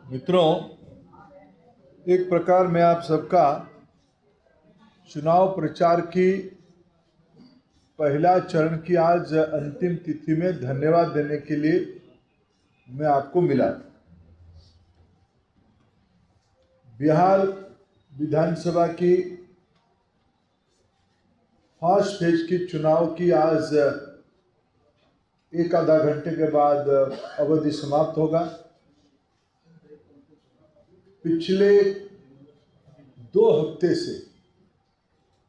मित्रों, एक प्रकार मैं आप सबका चुनाव प्रचार की पहला चरण की आज अंतिम तिथि में धन्यवाद देने के लिए मैं आपको मिला। बिहार विधानसभा की फर्स्ट फेज की चुनाव की आज एक आधा घंटे के बाद अवधि समाप्त होगा। पिछले 2 हफ्ते से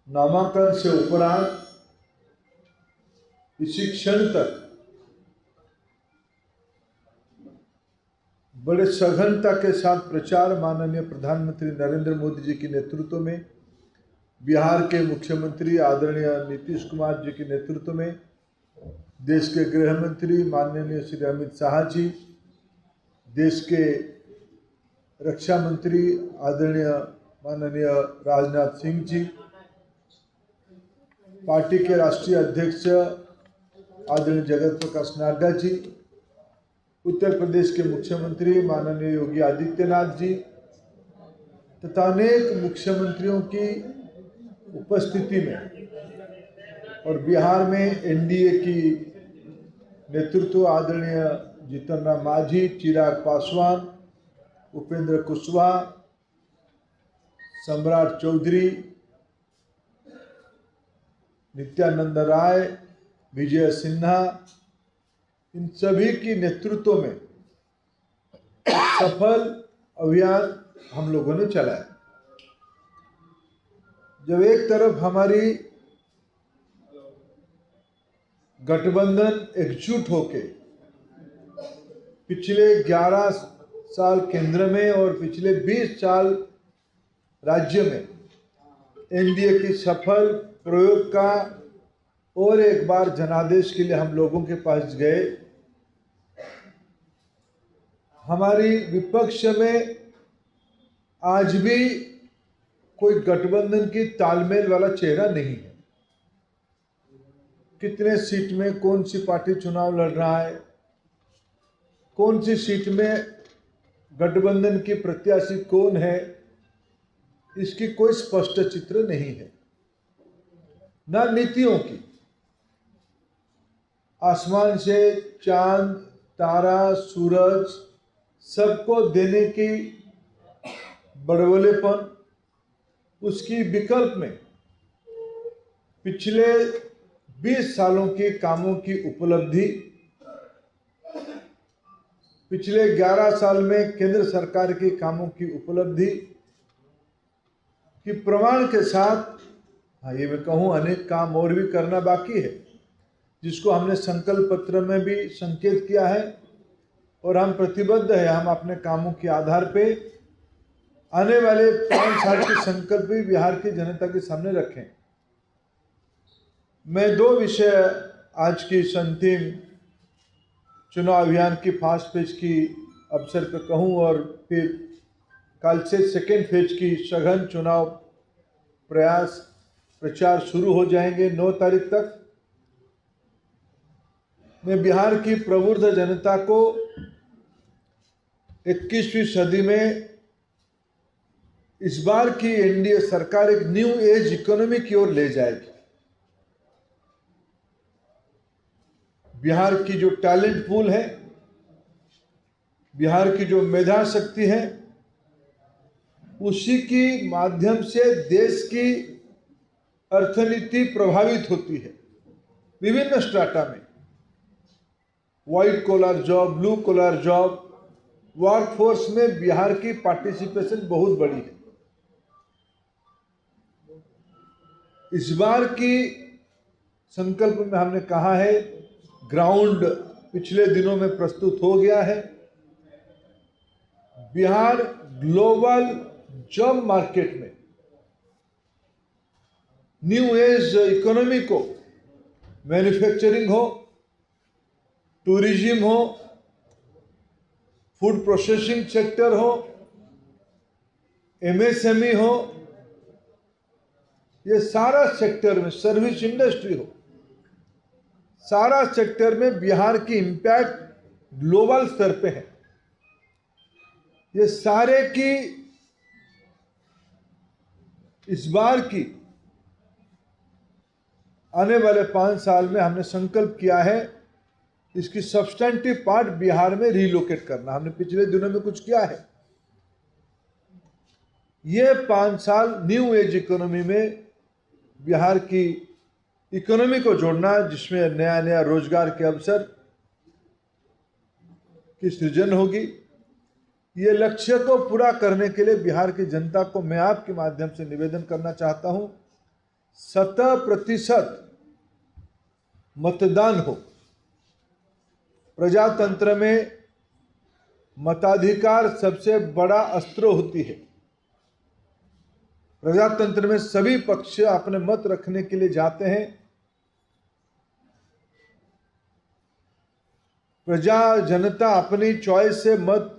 नामांकन से उपरांत इसी क्षण तक बड़े सघनता के साथ प्रचार माननीय प्रधानमंत्री नरेंद्र मोदी जी के नेतृत्व में, बिहार के मुख्यमंत्री आदरणीय नीतीश कुमार जी के नेतृत्व में, देश के गृह मंत्री माननीय श्री अमित शाह जी, देश के रक्षा मंत्री आदरणीय माननीय राजनाथ सिंह जी, पार्टी के राष्ट्रीय अध्यक्ष आदरणीय जगत प्रकाश नड्डा जी, उत्तर प्रदेश के मुख्यमंत्री माननीय योगी आदित्यनाथ जी तथा अनेक मुख्यमंत्रियों की उपस्थिति में और बिहार में एनडीए की नेतृत्व आदरणीय जीतन राम मांझी, चिराग पासवान, उपेंद्र कुशवाहा, सम्राट चौधरी, नित्यानंद राय, विजय सिन्हा, इन सभी की नेतृत्व में सफल अभियान हम लोगों ने चलाया। जब एक तरफ हमारी गठबंधन एकजुट होके पिछले 11 साल केंद्र में और पिछले 20 साल राज्य में एनडीए की सफल प्रयोग का और एक बार जनादेश के लिए हम लोगों के पास गए, हमारी विपक्ष में आज भी कोई गठबंधन की तालमेल वाला चेहरा नहीं है। कितने सीट में कौन सी पार्टी चुनाव लड़ रहा है, कौन सी सीट में गठबंधन की प्रत्याशी कौन है, इसकी कोई स्पष्ट चित्र नहीं है। ना नीतियों की, आसमान से चांद, तारा, सूरज सबको देने की बड़बोलेपन, उसकी विकल्प में पिछले 20 सालों के कामों की उपलब्धि, पिछले 11 साल में केंद्र सरकार के कामों की उपलब्धि की प्रमाण के साथ, हाँ ये मैं कहूँ अनेक काम और भी करना बाकी है, जिसको हमने संकल्प पत्र में भी संकेत किया है और हम प्रतिबद्ध है। हम अपने कामों के आधार पे आने वाले 5 साल के संकल्प भी बिहार की जनता के सामने रखें। मैं 2 विषय आज की अंतिम चुनाव अभियान की फर्स्ट फेज की अवसर पर कहूँ और फिर कल से सेकेंड फेज की सघन चुनाव प्रयास प्रचार शुरू हो जाएंगे 9 तारीख तक। मैं बिहार की प्रबुद्ध जनता को 21वीं सदी में इस बार की एनडीए सरकार एक न्यू एज इकोनॉमी की ओर ले जाएगी। बिहार की जो टैलेंट पूल है, बिहार की जो मेधा शक्ति है, उसी की माध्यम से देश की अर्थनीति प्रभावित होती है। विभिन्न स्ट्राटा में white collar job, blue collar job, workforce में बिहार की पार्टिसिपेशन बहुत बड़ी है। इस बार की संकल्प में हमने कहा है, ग्राउंड पिछले दिनों में प्रस्तुत हो गया है। बिहार ग्लोबल जॉब मार्केट में न्यू एज इकोनॉमी को, मैन्युफैक्चरिंग हो, टूरिज्म हो, फूड प्रोसेसिंग सेक्टर हो, एमएसएमई हो, ये सारा सेक्टर में, सर्विस इंडस्ट्री हो, सारा सेक्टर में बिहार की इंपैक्ट ग्लोबल स्तर पे है। ये सारे की इस बार की आने वाले 5 साल में हमने संकल्प किया है इसकी सब्सटेंटिव पार्ट बिहार में रिलोकेट करना। हमने पिछले दिनों में कुछ किया है। ये 5 साल न्यू एज इकोनॉमी में बिहार की इकोनॉमी को जोड़ना, जिसमें नया नया रोजगार के अवसर की सृजन होगी। ये लक्ष्य को पूरा करने के लिए बिहार की जनता को मैं आपके माध्यम से निवेदन करना चाहता हूं, 100% मतदान हो। प्रजातंत्र में मताधिकार सबसे बड़ा अस्त्र होती है। प्रजातंत्र में सभी पक्ष अपने मत रखने के लिए जाते हैं। जनता अपनी चॉइस से मत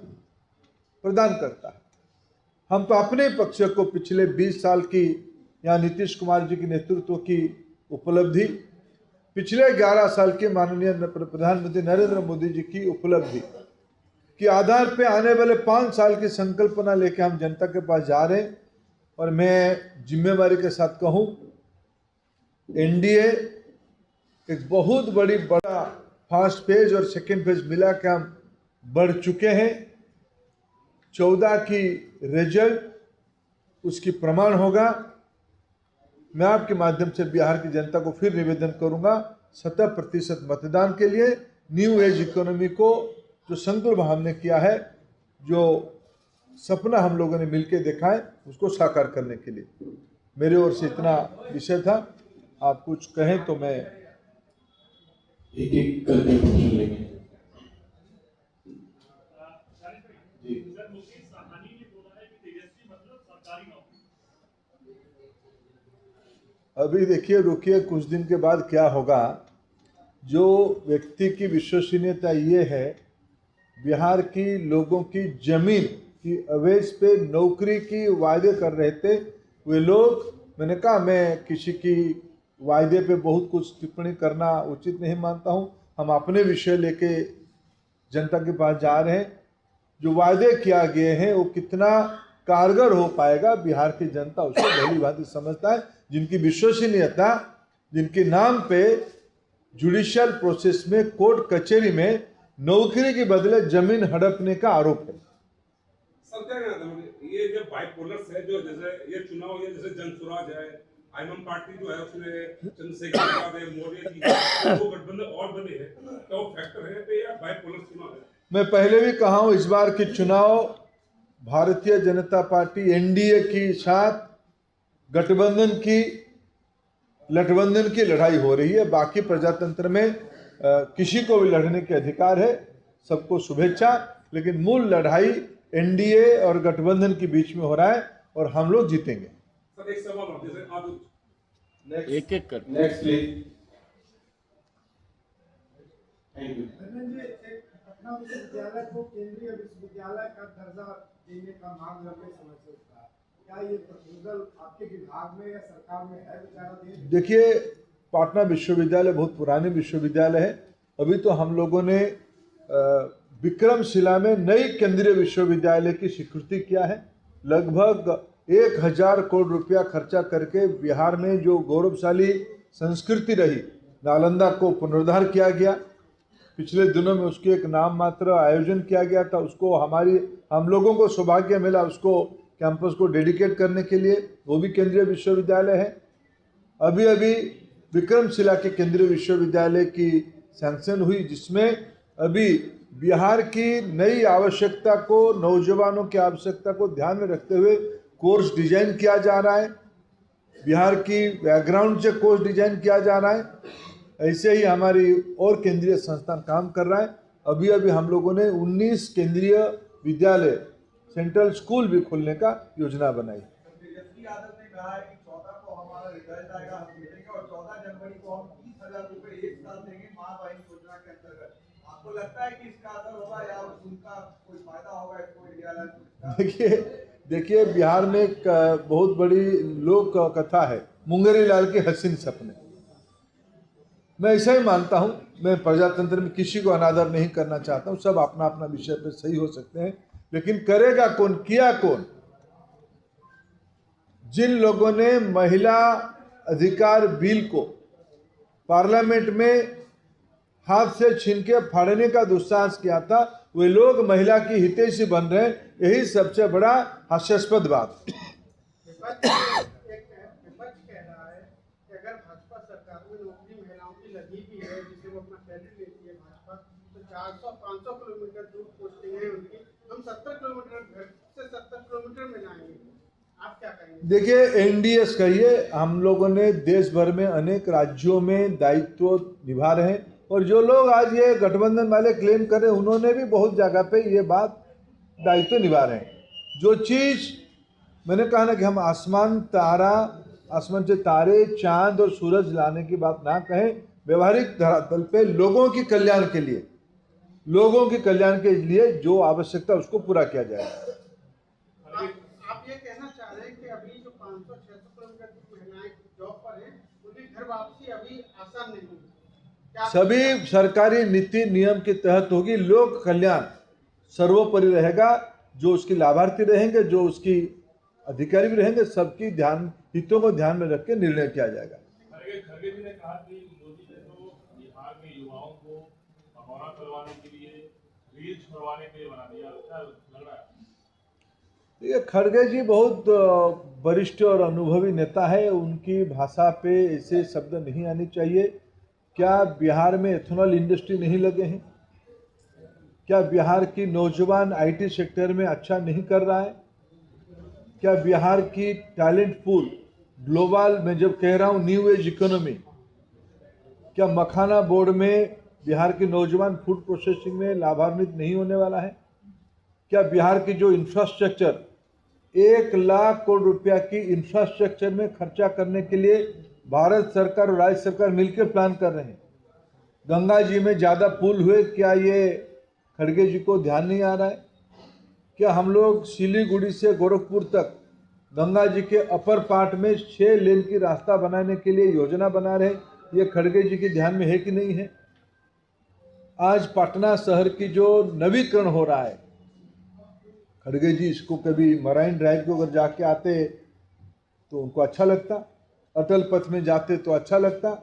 प्रदान करता है। हम तो अपने पक्ष को पिछले 20 साल की या नीतीश कुमार जी के नेतृत्व की उपलब्धि, पिछले 11 साल के माननीय प्रधानमंत्री नरेंद्र मोदी जी की उपलब्धि के आधार पे आने वाले 5 साल की संकल्पना लेके हम जनता के पास जा रहे हैं। और मैं जिम्मेवारी के साथ कहूं, एनडीए एक बहुत बड़ा फर्स्ट फेज और सेकेंड फेज मिला के हम बढ़ चुके हैं। 14 की रिजल्ट उसकी प्रमाण होगा। मैं आपके माध्यम से बिहार की जनता को फिर निवेदन करूंगा, 100% मतदान के लिए न्यू एज इकोनॉमी को जो संकल्प हमने किया है, जो सपना हम लोगों ने मिलकर देखा है, उसको साकार करने के लिए। मेरे ओर से इतना विषय था। आप कुछ कहें तो मैं एक करके क्वेश्चन लेंगे। अभी देखिए, रुकिए, कुछ दिन के बाद क्या होगा। जो व्यक्ति की विश्वसनीयता ये है, बिहार की लोगों की जमीन की अवैध पे नौकरी की वायदे कर रहे थे वे लोग। मैंने कहा मैं किसी की वायदे पे बहुत कुछ टिप्पणी करना उचित नहीं मानता हूं। हम अपने विषय लेके जनता के पास जा रहे हैं। जो वायदे किया गए हैं वो कितना कारगर हो पाएगा, बिहार की जनता उसको भली भांति समझता है। जिनकी विश्वसनीयता, जिनके नाम पे जुडिशियल प्रोसेस में, कोर्ट कचहरी में नौकरी के बदले जमीन हड़पने का आरोप है। सब क्या कहना था, ये जो बाइपोलर्स है, जो जैसे ये चुनाव, ये जैसे जनसुराज है, आईएमएम पार्टी जो है उसमें चंद्रशेखर यादव है, मौर्य जी, वो गठबंधन और बने हैं, क्या वो फैक्टर है पे या बाइपोलर चुनाव है? मैं पहले भी कहा हूं, इस बार की चुनाव भारतीय जनता पार्टी एनडीए के साथ गठबंधन की लड़ाई हो रही है। बाकी प्रजातंत्र में किसी को भी लड़ने के अधिकार है, सबको शुभेच्छा। लेकिन मूल लड़ाई एनडीए और गठबंधन के बीच में हो रहा है और हम लोग जीतेंगे। सर एक सवाल और, जैसे आप एक कर next please. Thank you. Patna विश्वविद्यालय को केंद्रीय विश्वविद्यालय का दर्जा देने का मांग लंबे समय से उठा है। क्या ये प्रपोजल आपके विभाग में या सरकार में है विचाराधीन? देखिए, पटना विश्वविद्यालय बहुत पुराने विश्वविद्यालय है। अभी तो हम लोगों ने विक्रमशिला में नई केंद्रीय विश्वविद्यालय की स्वीकृति किया है। लगभग 1000 करोड़ रुपया खर्चा करके बिहार में जो गौरवशाली संस्कृति रही, नालंदा को पुनरुद्धार किया गया। पिछले दिनों में उसके एक नाम मात्र आयोजन किया गया था। उसको हम लोगों को सौभाग्य मिला उसको कैंपस को डेडिकेट करने के लिए। वो भी केंद्रीय विश्वविद्यालय है। अभी विक्रमशिला के केंद्रीय विश्वविद्यालय की सैंक्शन हुई, जिसमें अभी बिहार की नई आवश्यकता को, नौजवानों की आवश्यकता को ध्यान में रखते हुए कोर्स डिजाइन किया जा रहा है। बिहार की बैकग्राउंड से कोर्स डिजाइन किया जा रहा है। ऐसे ही हमारी और केंद्रीय संस्थान काम कर रहा है। अभी हम लोगों ने 19 केंद्रीय विद्यालय, सेंट्रल स्कूल भी खोलने का योजना बनाई। तेजस्वी यादव ने कहा है कि 14 को हमारा रिजल्ट आएगा, हम जीतेंगे और 14 जनवरी को हम 30,000 रुपए एक साल देंगे मां बहन योजना के अंतर्गत। आपको लगता है कि इसका असर होगा या उनका कोई फायदा होगा इसको इंडिया लाइन? देखिए, बिहार में एक बहुत बड़ी लोक कथा है, मुंगेरी लाल के हसीन सपने। मैं ऐसा ही मानता हूँ। मैं प्रजातंत्र में किसी को अनादर नहीं करना चाहता हूँ। सब अपना अपना विषय पे सही हो सकते हैं। लेकिन करेगा कौन, किया कौन? जिन लोगों ने महिला अधिकार बिल को पार्लियामेंट में हाथ से छीन के फाड़ने का दुस्साहस किया था, वे लोग महिला की हितैषी बन रहे हैं। यही सबसे बड़ा हास्यास्पद बात। विपक्ष कह रहा है कि अगर भाजपा सरकार में नौकरी महिलाओं की लगी भी है, जिसे वो अपना क्रेडिट लेती है भाजपा, तो 400-500 किलोमीटर दूर पोस्टिंग है उनकी, हम 70 किलोमीटर घर से 70 किलोमीटर में लाएंगे। आप क्या कहेंगे? देखिए, एनडीएस कहिए, हम लोगों ने देश भर में अनेक राज्यों में दायित्व निभा रहे हैं, और जो लोग आज ये गठबंधन वाले क्लेम कर रहे हैं, उन्होंने भी बहुत जगह पे ये बात दायित्व निभा रहे हैं। जो चीज़ मैंने कहा ना कि हम आसमान से तारे, चांद और सूरज लाने की बात ना कहें, व्यवहारिक धरातल पे लोगों की कल्याण के लिए जो आवश्यकता उसको पूरा किया जाएगा। आप ये कहना चाह रहे हैं कि अभी जो 500-600 किलोमीटर की महिलाएं जॉब पर हैं, उनकी घर वापसी अभी आसान नहीं है? सभी सरकारी नीति नियम के तहत होगी। लोक कल्याण सर्वोपरि रहेगा। जो उसकी लाभार्थी रहेंगे, जो उसकी अधिकारी भी रहेंगे, सबकी हितों को ध्यान में रख के निर्णय किया जाएगा। खड़गे जी ने कहा कि मोदी ने तो बिहार में युवाओं को भगौना करवाने के लिए, रील्स करवाने के लिए बना दिया। क्या लग रहा है? देखिए, खड़गे जी बहुत वरिष्ठ और अनुभवी नेता है। उनकी भाषा पे ऐसे शब्द नहीं आने चाहिए। क्या बिहार में एथेनॉल इंडस्ट्री नहीं लगे हैं? क्या बिहार की नौजवान आईटी सेक्टर में अच्छा नहीं कर रहा है? क्या बिहार की टैलेंट पूल ग्लोबल, मैं जब कह रहा हूँ न्यू एज इकोनॉमी, क्या मखाना बोर्ड में बिहार के नौजवान फूड प्रोसेसिंग में लाभान्वित नहीं होने वाला है? क्या बिहार की जो इंफ्रास्ट्रक्चर 1 लाख करोड़ रुपया की इंफ्रास्ट्रक्चर में खर्चा करने के लिए भारत सरकार और राज्य सरकार मिलकर प्लान कर रहे हैं? गंगा जी में ज़्यादा पुल हुए, क्या ये खड़गे जी को ध्यान नहीं आ रहा है? क्या हम लोग सिलीगुड़ी से गोरखपुर तक गंगा जी के अपर पार्ट में 6 लेन की रास्ता बनाने के लिए योजना बना रहे हैं? ये खड़गे जी के ध्यान में है कि नहीं है? आज पटना शहर की जो नवीकरण हो रहा है, खड़गे जी इसको कभी मराइन ड्राइव को अगर जाके आते तो उनको अच्छा लगता, अटल पथ में जाते तो अच्छा लगता।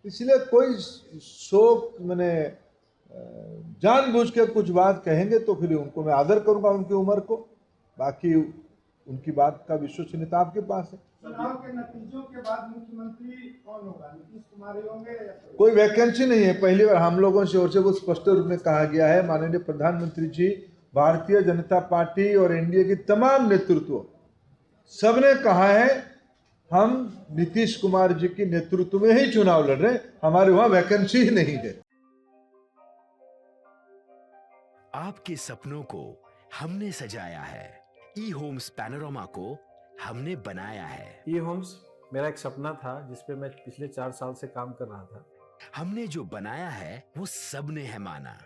इसलिए कोई शोक मैंने जानबूझ के कुछ बात कहेंगे तो फिर उनको मैं आदर करूंगा, उनकी उम्र को। बाकी उनकी बात का विश्वसनीयता आपके पास है। चुनाव के नतीजों के बाद मुख्यमंत्री कौन होगा? नीतीश कुमार ही होंगे? कोई वैकेंसी नहीं है। पहली बार हम लोगों से ओर से वो स्पष्ट रूप में कहा गया है। माननीय प्रधानमंत्री जी, भारतीय जनता पार्टी और एनडीए की तमाम नेतृत्व सबने कहा है हम नीतीश कुमार जी की नेतृत्व में ही चुनाव लड़ रहे हैं, हमारे वहां वैकेंसी ही नहीं है। आपके सपनों को हमने सजाया है, ई होम्स पैनोरामा को हमने बनाया है। ई होम्स मेरा एक सपना था जिसपे मैं पिछले 4 साल से काम कर रहा था। हमने जो बनाया है वो सबने है माना।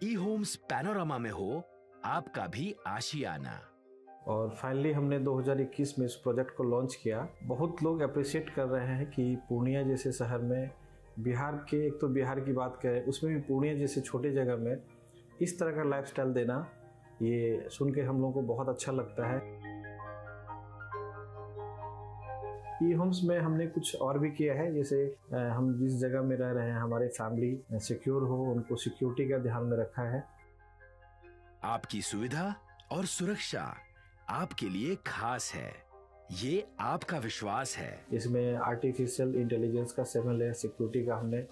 ई होम्स पैनोरामा में हो आपका भी आशियाना। और फाइनली हमने 2021 में इस प्रोजेक्ट को लॉन्च किया। बहुत लोग अप्रिशिएट कर रहे हैं कि पूर्णिया जैसे शहर में, बिहार के, एक तो बिहार की बात करें उसमें भी पूर्णिया जैसे छोटे जगह में इस तरह का लाइफस्टाइल देना, ये सुन के हम लोगों को बहुत अच्छा लगता है। ई होम्स में हमने कुछ और भी किया है, जैसे हम जिस जगह में रह रहे हैं हमारे फैमिली सिक्योर हो, उनको सिक्योरिटी का ध्यान में रखा है। आपकी सुविधा और सुरक्षा आपके लिए खास है, ये आपका विश्वास है। इसमें आर्टिफिशियल इंटेलिजेंस का 7 लेयर सिक्योरिटी का हमने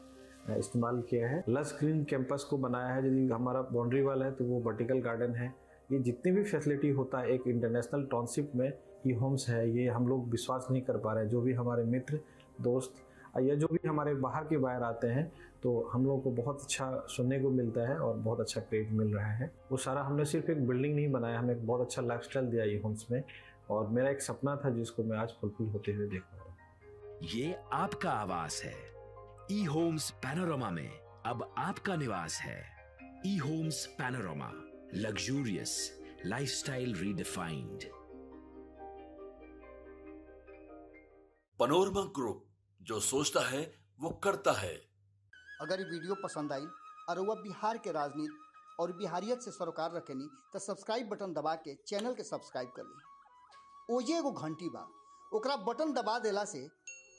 इस्तेमाल किया है। लस ग्रीन कैंपस को बनाया है। यदि हमारा बाउंड्री वाल है तो वो वर्टिकल गार्डन है। ये जितनी भी फैसिलिटी होता है एक इंटरनेशनल टाउनशिप में ई होम्स है, ये हम लोग विश्वास नहीं कर पा रहे हैं। जो भी हमारे मित्र, दोस्त या जो भी हमारे बाहर के बाहर आते हैं तो हम लोगों को बहुत अच्छा सुनने को मिलता है और बहुत अच्छा क्रेडिट मिल रहा है। वो सारा हमने सिर्फ एक बिल्डिंग नहीं बनाया, हमें एक बहुत अच्छा लाइफस्टाइल दिया ई होम्स में, और मेरा एक सपना था जिसको मैं आज फुलफिल होते हुए देख पा रहा हूँ। ये आपका आवास है। ई होम्स पैनोरामा में अब आपका निवास है। E Homes Panorama, luxurious lifestyle redefined. Panorama group, जो सोचता है वो करता है। अगर ये वीडियो पसंद आई और वह बिहार के राजनीति और बिहारियत से सरोकार रखेनी तो सब्सक्राइब बटन दबा के चैनल के सब्सक्राइब कर ली। ओजे एगो घंटी बा, ओकरा बटन दबा देला से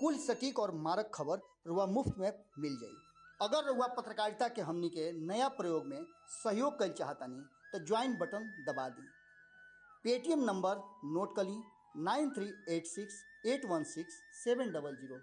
कुल सटीक और मारक खबर रुआ मुफ्त में मिल जाई। अगर रुआ पत्रकारिता के हमनी के नया प्रयोग में सहयोग कर चाहतानी तो ज्वाइन बटन दबा दी। पेटीएम नंबर नोट कर ली 9386816700।